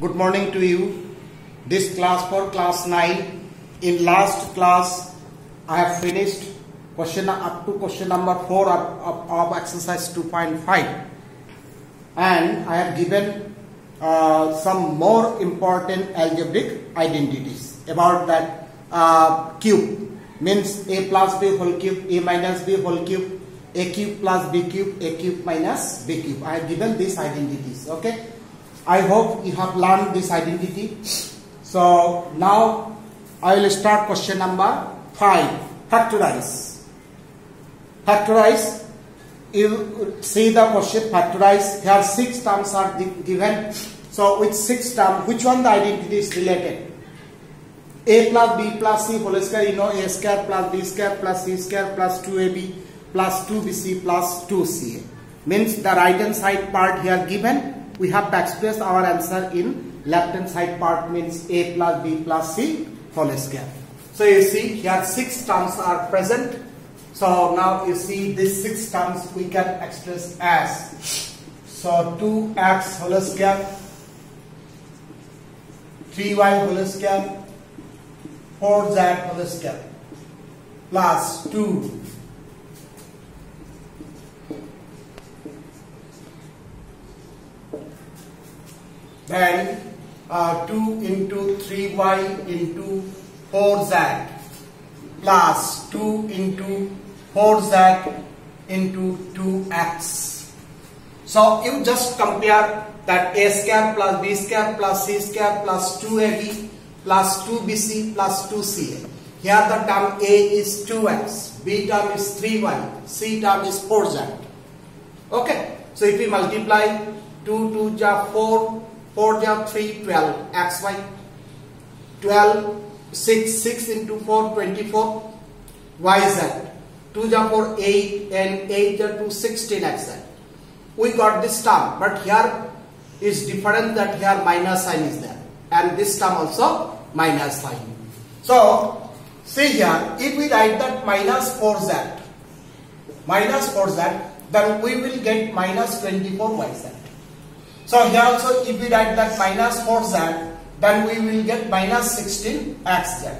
Good morning to you. This class for class 9. In last class, I have finished up to question number 4 of exercise 2.5, and I have given some more important algebraic identities about that cube. Means a plus b whole cube, a minus b whole cube, a cube plus b cube, a cube minus b cube. I have given these identities. Okay, I hope you have learned this identity. So now I will start question number 5. Factorize. Factorize. You see the question. Factorize. Here 6 terms are given. So with 6 terms, which one the identity is related? A plus b plus c whole square, you know, a square plus b square plus c square plus 2ab plus 2bc plus 2ca. Means the right hand side part here given, we have to express our answer in left hand side part, means a plus b plus c whole square. So you see here 6 terms are present. So now you see these 6 terms we can express as, so 2x whole square, 3y whole square, 4z whole square plus 2 then 2 into 3y into 4z plus 2 into 4z into 2x. So you just compare that a square plus b square plus c square plus 2ab plus 2bc plus 2ca. Here the term a is 2x, b term is 3y, c term is 4z. Okay, so if we multiply 2 ja 4, 4 ja 3, 12 xy, 12 6 into 4 24 yz, 2 ja 4 8 and 8 ja 2 16 xz. We got this term, but here is different, that here minus sign is there, and this term also minus sign. So see here, if we write that minus 4z, then we will get minus 24yz. So here also if we write that minus 4z, then we will get minus 16xz.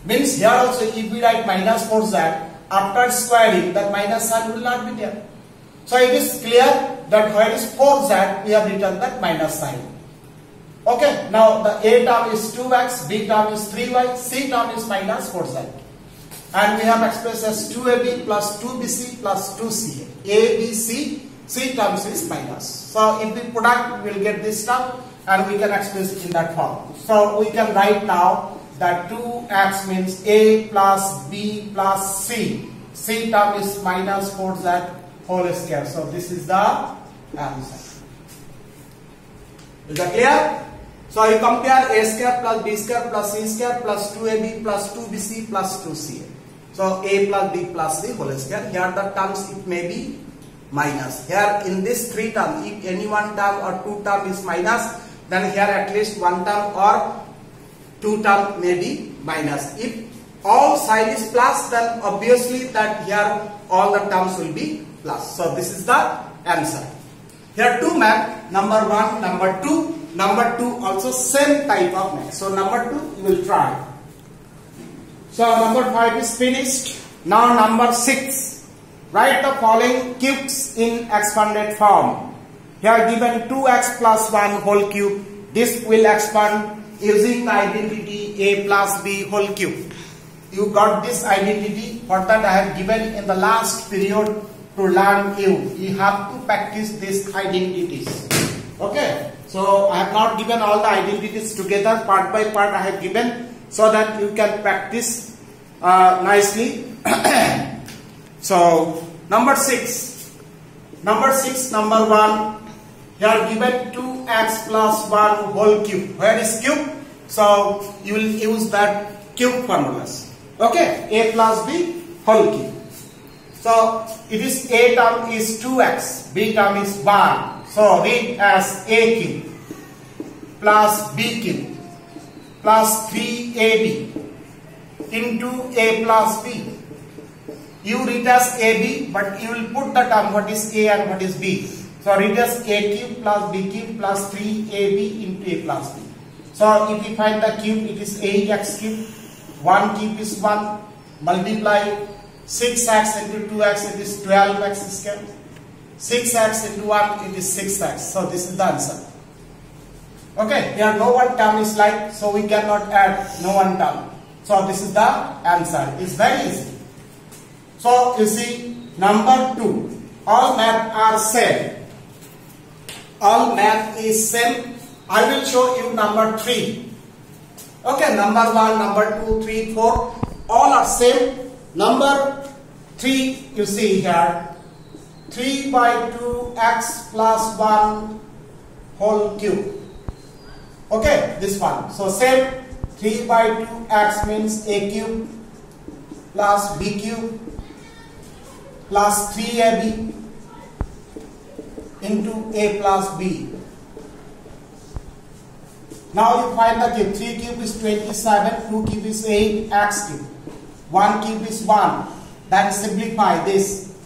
Means here also if we write minus 4z, after squaring that minus sign will not be there. So it is clear that where is 4z, we have written that minus sign. Okay, now the a term is 2x, b term is 3y, c term is minus 4z. And we have expressed as 2ab plus 2bc plus 2ca. A, b, c terms is minus. So if we product, we will get this term and we can express it in that form. So we can write now that 2x means a plus b plus c. C term is minus 4z whole square. So this is the answer. Is that clear? So you compare a square plus b square plus c square plus 2ab plus 2bc plus 2ca. So a plus b plus c whole square. Here the terms it may be minus. Here in this 3 term, if any one term or 2 term is minus, then here at least 1 term or 2 term may be minus. If all sign is plus, then obviously that here all the terms will be plus. So this is the answer. Here 2 math, number 1, number 2. Number 2 also same type of math. So number 2 you will try. So number 5 is finished. Now number 6. Write the following cubes in expanded form. Here given 2x plus 1 whole cube. This will expand using the identity a plus b whole cube. You got this identity. For that I have given in the last period to learn you. You have to practice these identities. Okay. So I have not given all the identities together, part by part I have given, so that you can practice nicely. So number 6. Number 1. Here given 2x plus 1 whole cube. Where is cube? So you will use that cube formulas. Okay, a plus b whole cube. So it is a term is 2x, b term is 1. So read as a cube plus b cube plus 3ab into a plus b. You read as ab, but you will put the term what is a and what is b. So it is a cube plus b cube plus 3ab into a plus b. So if we find the cube, it is 8x cube. 1 cube is 1. Multiply 6x into 2x, it is 12x square. 6x into 1, it is 6x. So this is the answer. Okay, here no one term is like, so we cannot add no one term. So this is the answer. It's very easy. So you see, number 2, all math are same. All math is same. I will show you number 3. Okay, number 1, number 2, 3, 4, all are same. Number 3, you see here, 3 by 2x plus 1 whole cube. Okay, this one. So same, 3 by 2x means a cube plus b cube plus 3ab into a plus b. Now you find the cube. 3 cube is 27, 2 cube is 8, x cube. 1 cube is 1. Then simplify this.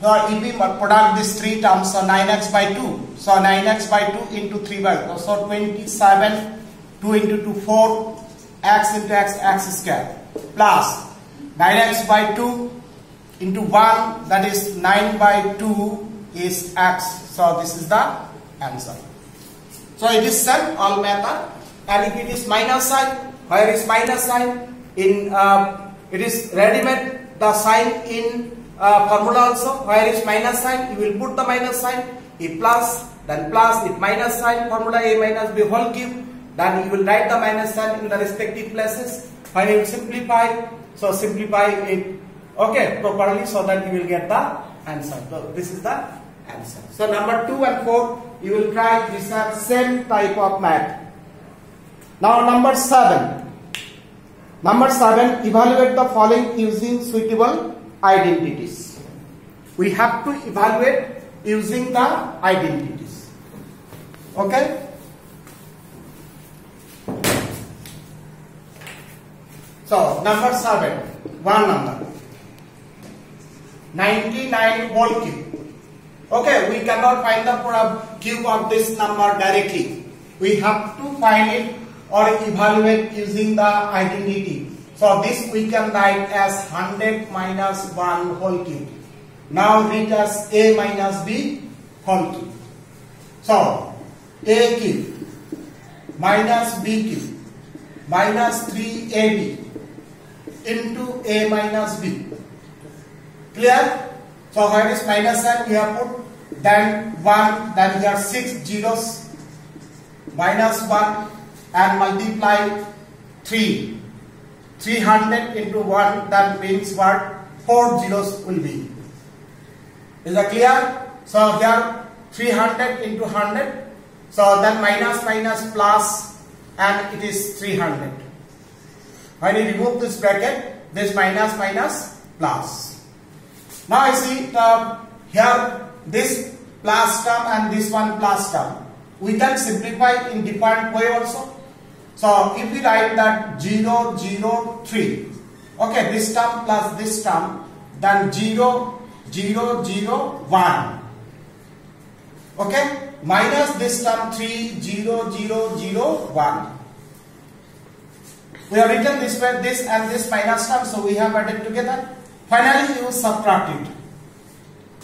So if we product these 3 terms, so 9x by 2. So 9x by 2 into 3 by 2. So 27, 2 into 2, 4, x into x square. Plus 9x by 2 into 1, that is 9 by 2 is x. So this is the answer. So it is same, all method. And if it is minus sign, where is minus sign? In it is ready-made the sign in formula also. Where is minus sign? You will put the minus sign. If plus, then plus. If minus sign, formula a minus b whole cube, then you will write the minus sign in the respective places. When you simplify, so simplify it properly, so that you will get the answer. So this is the answer. So number 2 and 4, you will try. These are same type of math. Now number 7. Number 7, evaluate the following using suitable identities. We have to evaluate using the identities. Okay. So number 7, one number, 99 whole cube. Okay, we cannot find the cube of this number directly. We have to find it or evaluate using the identity. So this we can write as 100 minus 1 whole cube. Now read as a minus b whole cube. So a cube minus b cube minus 3ab into a minus b. Clear? So where is minus sign? We have put then 1, then here 6 zeros, minus 1 and multiply 3. 300 into 1, that means what? 4 zeros will be. Is that clear? So here 300 into 100. So then minus minus plus, and it is 300. When you remove this bracket, this minus minus plus. Now I see here this plus term and this one plus term. We can simplify in different way also. So if we write that 0, 0, 3. Okay, this term plus this term, then 0, 0, 0, 1. Okay, minus this term 3, 0, 0, 0, 1. We have written this way, this and this minus term, so we have added together. Finally, you subtract it.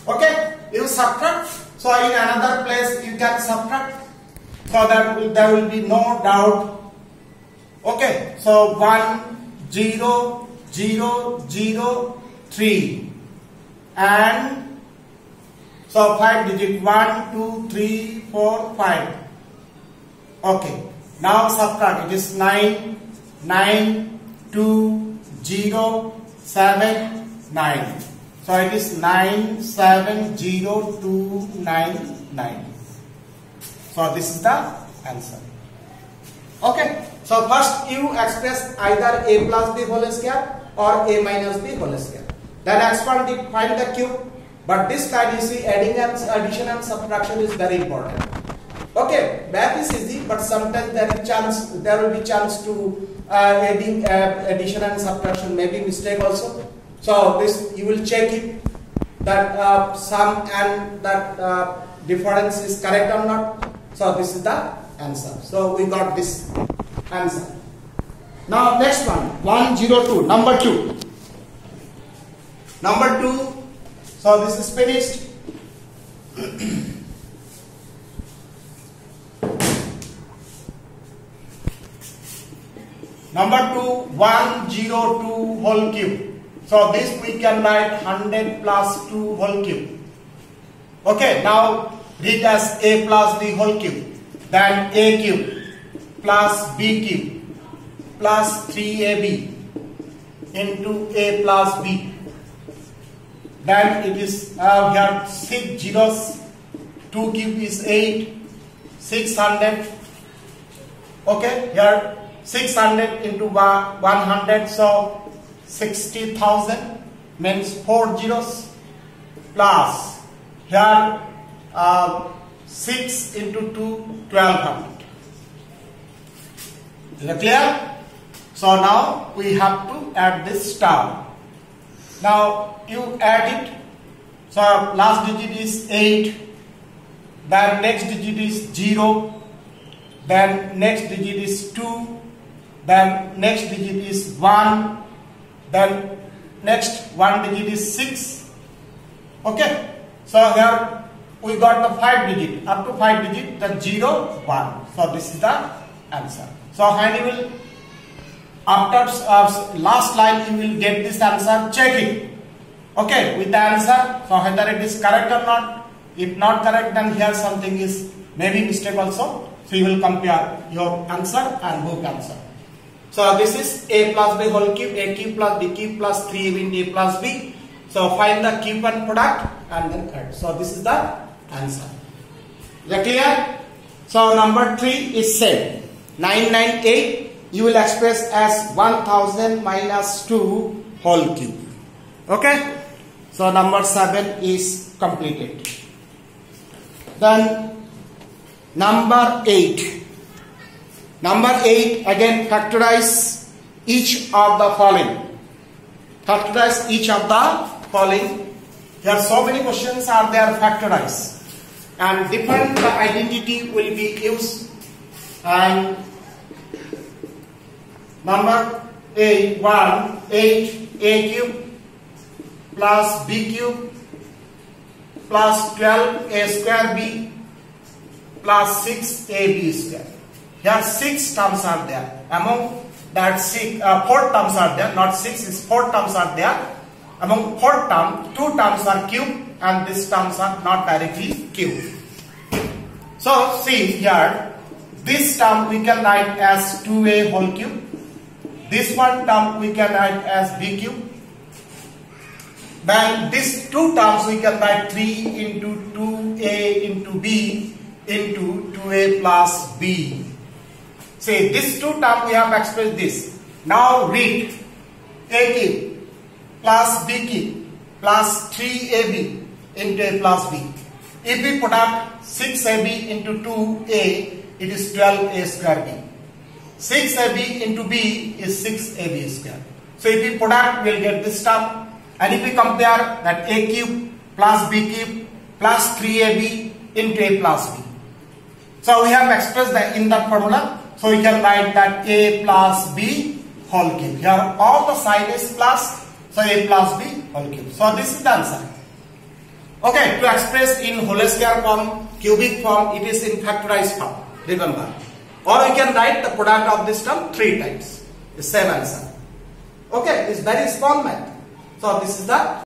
Okay, you subtract. So in another place you can subtract. So that there will be no doubt. Okay, so 1, 0, 0, 0, 3, and so 5 digit 1, 2, 3, 4, 5. Okay, now subtract. It is 9, 9, 2, 0, 7, 9. So it is 9, 7, 0, 2, 9, 9. So this is the answer. Okay. So first you express either a plus b whole square or a minus b whole square. Then expand it, find the cube. But this time you see addition and subtraction is very important. Okay, math is easy, but sometimes there will be chance to adding addition and subtraction, maybe mistake also. So this you will check it that sum and that difference is correct or not. So this is the answer. So we got this answer. Now next one, 102, number 2. Number 2, so this is finished. Number 2, 102 whole cube. So this we can write 100 plus 2 whole cube. Okay, now read as a plus b whole cube. Then a cube plus b cube plus 3ab into a plus b. Then it is here 6 zeros, 2 cube is 8, 600. Okay, here 600 into 100, so 60,000 means 4 zeros plus here 6 into 2, 1200. Is it clear? So now we have to add this term. Now you add it. So last digit is 8, then next digit is 0, then next digit is 2, then next digit is 1, then next one digit is 6. Okay, so here we got the 5 digit, up to 5 digit, then 0, 1. So this is the answer. So and you will, after last line you will get this answer, check it. Okay, with the answer, so whether it is correct or not. If not correct, then here something is maybe mistake also. So you will compare your answer and book answer. So this is a plus b whole cube, a cube plus b cube plus 3ab into a plus b. So find the cube and product and then add. So this is the answer. Is that clear? So number 3 is same. 998 you will express as 1000 minus 2 whole cube. Okay. So number 7 is completed. Then number 8. Number 8, again factorize each of the following. Factorize each of the following. There are so many questions are there factorized. And different identity will be used. And number 8, 8 a cube plus b cube plus 12 a square b plus 6 ab square. Here 6 terms are there. Among that 4 terms are there. Not 6 is 4 terms are there. Among 4 terms, 2 terms are cube and these terms are not directly cube. So see here, this term we can write as 2a whole cube. This one term we can write as b cube. Then these 2 terms we can write 3 into 2a into b into 2a plus b. See, this 2 term we have expressed this. Now read a cube plus b cube plus 3ab into a plus b. If we put up 6ab into 2a, it is 12a square b. 6ab into b is 6ab square. So if we put up, we will get this term. And if we compare that a cube plus b cube plus 3ab into a plus b. So we have expressed that in that formula. So we can write that a plus b whole cube. Here all the sign is plus. So a plus b whole cube. So this is the answer. Okay, to express in whole square form, cubic form, it is in factorized form. Remember. Or we can write the product of this term 3 times. The same answer. Okay, it's very small math. So this is the